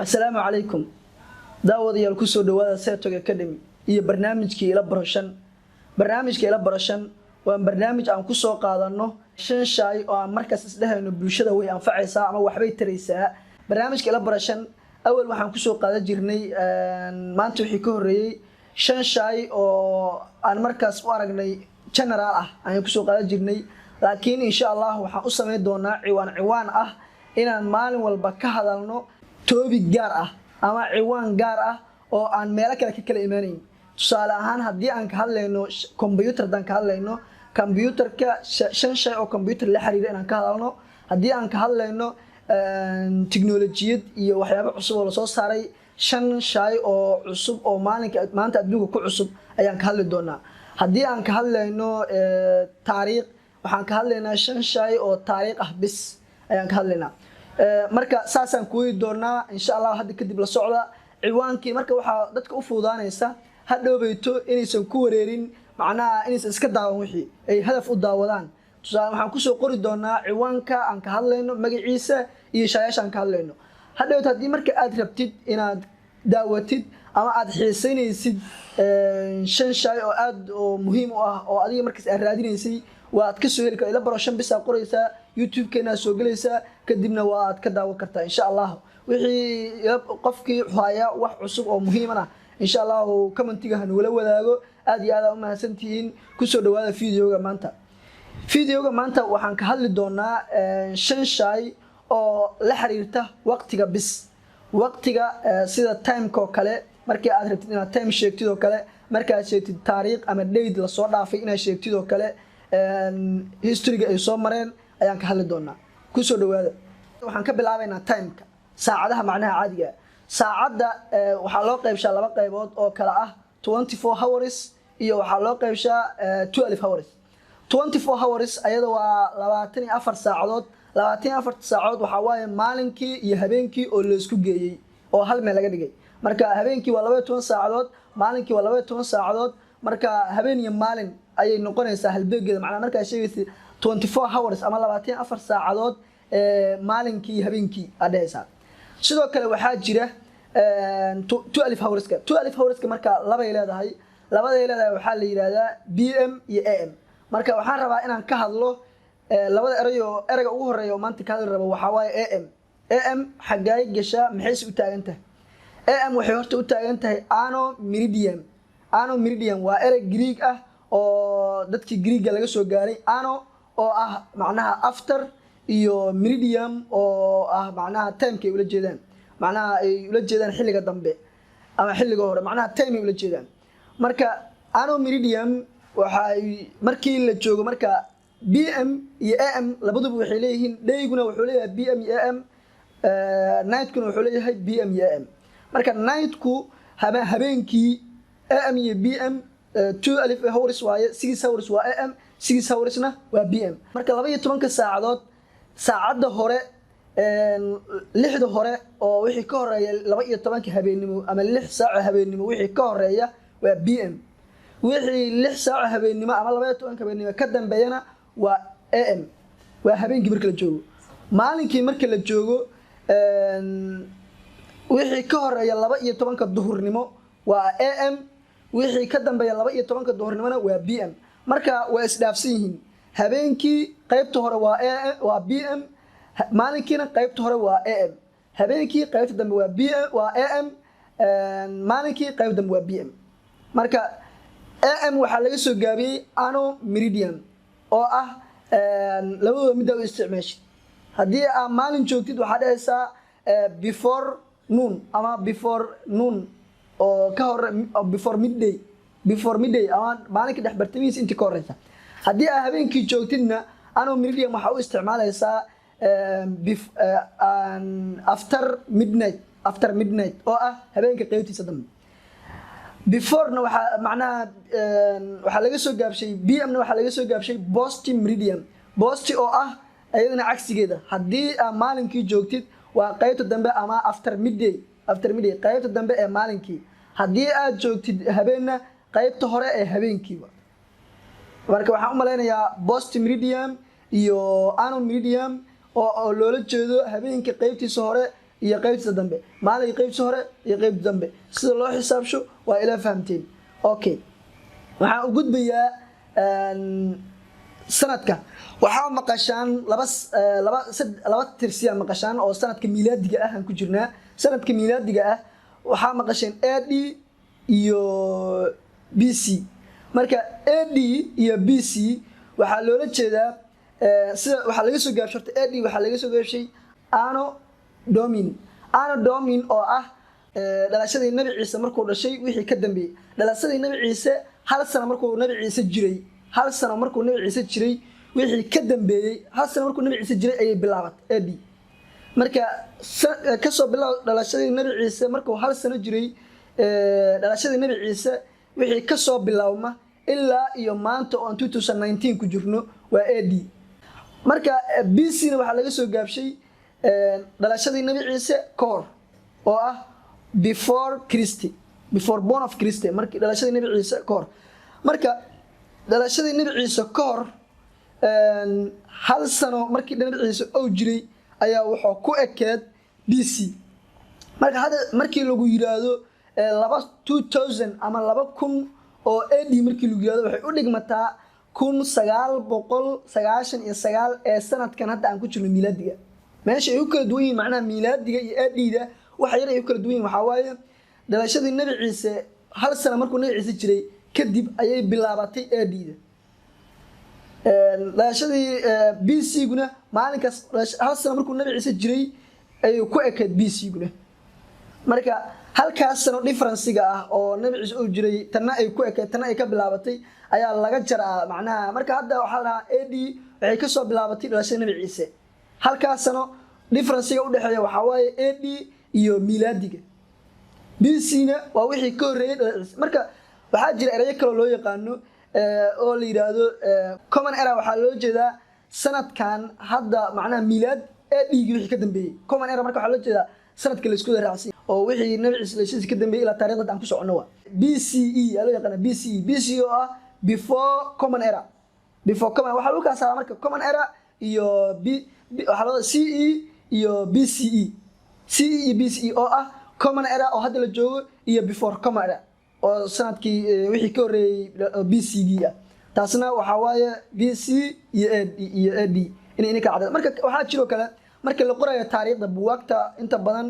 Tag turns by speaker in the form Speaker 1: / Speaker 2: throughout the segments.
Speaker 1: السلام عليكم داوديال kusoo dhawaada Seto Academy iyo barnaamijkii ila barashan waa barnaamij aan ku soo qaadano shan shay oo aan markaas isdhahayno bulshada way anfacaysaa ama waxbay taraysaa barnaamijka ila barashan awal waxaan ku soo qaadan jirnay maanta wixii ka horeeyay shan shay oo aan markaas u aragnay general ah aan ku soo qaadan jirnay laakiin insha Allah waxaan u sameyn doonaa ciwaan ah inaan maalin walba ka hadalno topic gaar ah ama ciwaan gaar ah oo aan meel kala iimaanayn tusaale ahaan hadii aan ka hadlayno computer dan ka hadlayno computerka shan shay oo computer la xiriira inaan ka hadalno hadii aan ka hadlayno tiknoolajiyad iyo waxyaabo cusub oo la soo saaray shan shay oo cusub oo maanta adduunka ku cusub ayaan ka hadli doonaa hadii aan ka hadlayno taariikh waxaan ka hadlaynaa shan shay oo taariikh ah bis ayaan ka hadlaynaa marka saasaan ku weydi doonaa insha Allah hadda kadib la socda ciwaankii marka waxa dadka u fuudaanaysa hadhowbayto inaysan ku wareerin macnaha inaysan iska daawan wixii ay hadaf u daawadaan tusaale waxaan ku soo qori doonaa ciwaanka aan ka hadlayno magaciisa iyo shayashan ka hadlayno hadhowta hadii marka aad rabtid inaad daawatid ama aad xiisaynaysid shan shay oo aad muhiim u ah oo adiga markaas aad raadinaysay waad ka soo heli kartaa ila barashan bis aad qoraysaa YouTube keena soo galaysaa kadibna waad ka daawan kartaa insha Allah wixii qofkii haya wax cusub oo muhiim ah insha Allah commentiga han wala wadaago aad iyo aad u mahadsantihiin ku soo dhawaada videoga maanta waxaan ka hadli doonaa shan shay oo la xiriirta waqtiga bis waqtiga sida time-ka oo kale markii aad rabtid inaad time sheegtid oo kale marka aad sheegtid taariikh ama date la soo dhaafay inaad sheegtid oo kale history-ga ay soo mareen ayaan ka hadli doonaa ku soo dhawaada waxaan ka bilaabaynaa time-ka saacadaha macnaha caadiga saacada waxa loo qaybshaa laba qaybood oo kala ah 24 hours iyo waxa loo qaybshaa 12 hours 24 hours ayada waa 24 saacadood 24 saacadood waxa waaye maalinkii iyo habeenkii oo la isku geeyay oo hal meel laga dhigay marka habeenkii waa 12 saacadood maalinkii waa 12 saacadood marka habeen iyo maalin ayay noqonaysaa halbeegeeda macnaha marka sheegaysi 24 hours ama 24 saacadood maalinkii habeenkii adhaysa sidoo kale waxa jira 12 hours marka labay leedahay waxa la yiraahdaa PM iyo AM marka waxaan rabaa inaan ka hadlo labada erayga ugu horeeya oo maanta ka hadli rabo waxa waaye AM xagay gasha maxay u taagan tahay AM waxay horta u taagan tahay Anno Meridian waa erey Greek ah oo dadkii Greek laga soo gaaray Anno oo ah macnaha after iyo Meridian oo ah macnaha time-ka ula jeedaan macnaha ay ula jeedaan xilliga dambe ama xilliga hore macnaha time ay ula jeedaan marka Anno Meridian waxay markii la joogo marka PM iyo AM labaduba waxay leeyihiin dayguna wuxuu leeyahay PM iyo AM night-kuna wuxuu leeyahay PM iyo AM marka night-ku habeenkii AM iyo PM 2 hours waaye 6 hours waa AM 6 hoursna waa PM marka 12 saacadood saacada hore lixda hore oo wixii ka horeeya 12 habeenimo ama 6 saac habeenimo wixii ka horeeya waa PM wixii 6 saac habeenimo ama 12 habeenimo ka dambeeyana waa AM waa habeenkii marka la joogo maalinkii marka la joogo wixii ka horeeya 12 duhurnimo waa AM wixii ka dambeeya 12 duhurnimona waa PM marka waa isdhaafsan yihiin habeenkii qaybta hore waa PM maalinkiina qaybta hore waa AM habeenkii qaybta dambe waa AM maalinkii qaybta dambe waa PM marka AM waxa laga soo gaabiyay Anno Meridian oo ah labadaba mid u isticmaashay hadii aad maalin joogtid waxa dhahaysaa before noon ama before noon oo ka hor before midday ama maalinka dhaxbartamiis intii ka horeysa hadii aad habeenkii joogtidna Anno Meridian waxa u isticmaalaysaa after midnight oo ah habeenka qaybtiisa dambe before-na waxa macnaha waxa laga soo gaabshay PM-na waxa laga soo gaabshay post meridian oo ah ayadana cagsigeeda hadii aad maalinkii joogtid waa qaybta dambe ama after midday qaybta dambe ee maalinkii hadii aad joogtid habeenna qaybta hore ee habeenkii marka waxaan u maleynayaa post meridian iyo Anno Meridian oo loola jeedo habeenkii qaybtiisa hore iyo qaybta dambe maalinka qaybta hore iyo qaybta dambe sida loo xisaabsho waa ila fahamteen okay waxaan u gudbayaa sanadka waxaa maqashaan laba tirsiya maqashaan oo sanadka miilaadiga ah aan ku jirnaa sanadka miilaadiga ah waxaa maqasheen AD iyo BC marka AD iyo BC waxaa loola jeedaa sida waxa laga soo gaabshay AD waxa laga soo gaabshay Anno Domini oo ah dhalashadii Nabi Ciise markuu dhashay wixii ka dambeeyay dhalashadii Nabi Ciise hal sano markuu Nabi Ciise jiray wixii ka dambeeyay hal sano markuu Nabi Ciise jiray ayay bilaabatay AD marka ka soo bilaw dhalashadii Nabi Ciise markuu hal sano jiray dhalashadii Nabi Ciise wixii ka soo bilawma ilaa iyo maanta oo 2019 ku jirno waa AD marka BC na waxa laga soo gaabshay dhalashadii Nabi Ciise koor oo ah before born of Christ markii dhalashadii Nabi Ciise koor marka dhalashadii Nabi Ciise koor hal sano markii Nabi Ciise oo jiray ayaa wuxuu ku ekeed BC marka hadda markii lagu yiraahdo 2000 ama 2000 oo AD markii lagu yiraahdo waxay u dhigmataa 1999 ee sanadkan hadda aan ku jirno miilaadiga meesha ay u kala duwan yihiin macnaha miilaadiga iyo AD-da waxa yar ay u kala duwan yihiin waxa waaye dhalashadii Nabi Ciise hal sano markuu Nabi Ciise jiray kadib ayay bilaabatay AD-da dhalashadii BC guna maalinkaas hal sano markuu Nabi Ciise jiray ayuu ku ekeed BC guna marka halkaas sano difference-ga ah oo Nabi Ciise uu jiray tan ay ku ekeed tan ay ka bilaabatay ayaa laga jaraa macnaha marka hadda waxa la AD waxay ka soo bilaabatay dhalashadii Nabi Ciise halkaas sano difference-ga u dhaxeeya waxa waaye AD iyo miilaadiga BC-na waa wixii ka horeeyay marka waxa jira erayo kale loo yaqaano oo la yiraahdo common era waxa loo jeedaa sanadkan hadda macnaha miilaad AD-gi wixii ka dambeeyay common era marka waxa loo jeedaa sanadka la isku raacsan oo wixii Nabi Ciise ka dambeeyay ila taariikhda aan ku socono waa BCE ayaa loo yaqaan BCE oo ah before common era waxa lagu kala saaraa marka common era iyo waxa loo CE iyo BCE iyo BCE oo ah common era oo hadda la joogo iyo before common era oo sanadkii wixii ka horeeyay BCE taasna waxa waaye BC iyo AD inay ka cadad marka waxa jiro kale marka la qorayo taariikhda buugaagta inta badan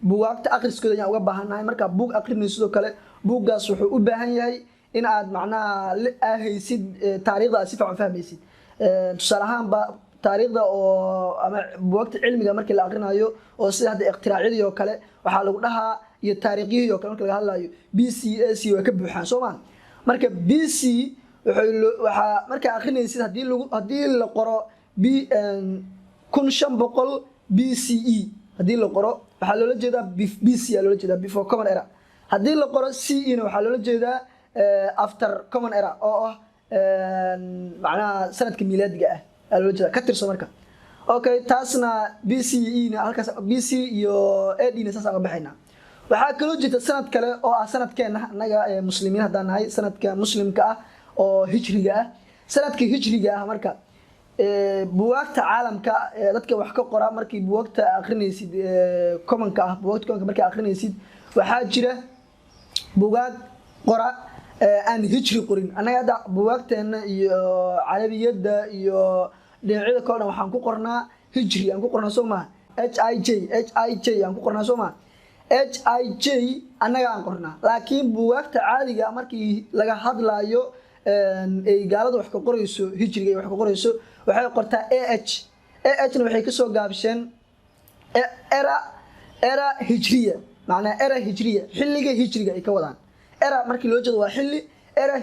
Speaker 1: buugaagta akhriskooda ayaan uga baahanahay marka buug akhrinayso sidoo kale buuggaas wuxuu u baahan yahay in aad macnaha haysid taariikhda si fiican fahmaysid tusaale ahaan taariikhda oo ama buugaagta cilmiga markii la akhrinayo oo sida hadda ikhtiraaciyada oo kale waxa lagu dhahaa iyo taariikhiyada oo kale marka laga hadlayo BCAC waa ka buuxaan Soomaan marka BC waxa marka akhrinaysid hadii la qoro 1500 BCE hadii la qoro waxa loola jeedaa BC ayaa loola jeedaa before common era hadii la qoro CE na waxa loola jeedaa after common era oo ah macnaha sanadka miilaadiga ah ayaa loola jeedaa ka tirso marka okay taasna BCE na halkaas BC iyo AD na saas aan baxaynaa waxa kale oo jirta sanad kale oo ah sanadkeena anaga muslimiin hadaan nahay sanadka muslimka ah oo hijriga ah sanadka hijriga ah marka buugaagta caalamka dadka wax ka qora markii buugaagta akhrinaysid commonka ah buugaagta markii akhrinaysid waxa jira buugaag qora aan hijri qorin anaga hadda buugaagteena iyo carabiyada iyo dhinacyada kale waxaan ku qornaa hijri aan ku qornaa Soomaa HIJ aan ku qornaa Soomaa HIJ anaga aan qornaa laakiin buugaagta caadiga markii laga hadlayo ay gaalada wax ka qorayso hijriga wax ka qorayso waxay qortaa AH na waxay ka soo gaabsheen era hijriya macna era hijriya xilliga hijriga ay ka wadaan era markii loo jeedo waa xilli era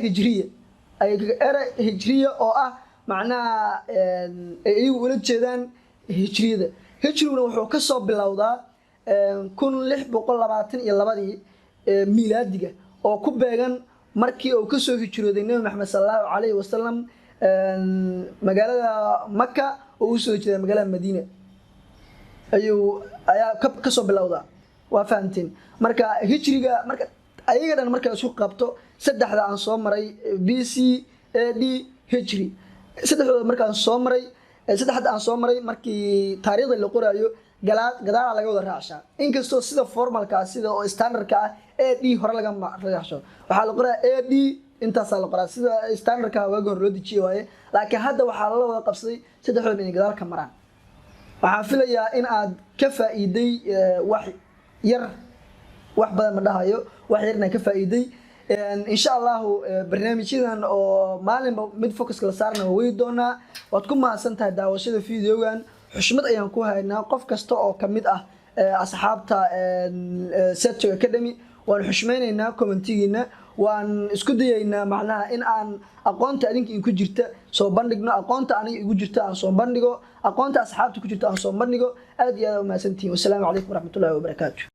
Speaker 1: hijriya oo ah macna ay ula jeedaan hijriyada hijriguna wuxuu ka soo bilowdaa 1622 miilaadiga oo ku beegan markii uu ka soo hijrooday Nabi Maxamed sallallahu alayhi wasallam magaalada Makka oo u soo jeeday magaalada Madiina ayaa ka soo bilowda waa fahanteen marka hijriga marka ayaga dhan marka isku qabto saddexda aan soo maray BC AD hijri saddexda marka aan soo maray markii taariikhda la qoraayo gadaal laga wada raacshaa inkastoo sida formalka sida oo standardka ah AD hore laga raacsho waxaa la qoraa AD intaas la qoraa sida standardka waaga hor loo dejiyay waaye laakiin hadda waxaa la wada qabsaday saddexdood in gadaal ka maraan waxaan filayaa in aad ka faa'iiday wax yar wax badan ma dhahayo wax yarna ka faa'iiday insha Allah barnaamijyadan oo maalinba mid focus la saarna way doonaa waad ku mahadsantahay daawashada fiidiyogan xushmad ayaan ku haynaa qof kasta oo kamid ah asxaabta Seto Academy waan xushmeynaynaa commentigiina waan isku dayaynaa macnaha in aan aqoonta adinka ku jirta soo bandhigno aqoonta aniga igu jirta aan soo bandhigo aqoonta asxaabta ku jirta aan soo bandhigo aad iyo aad u mahadsantihiin wassalaamu calaykum waraxmatullaahi wabarakaatuh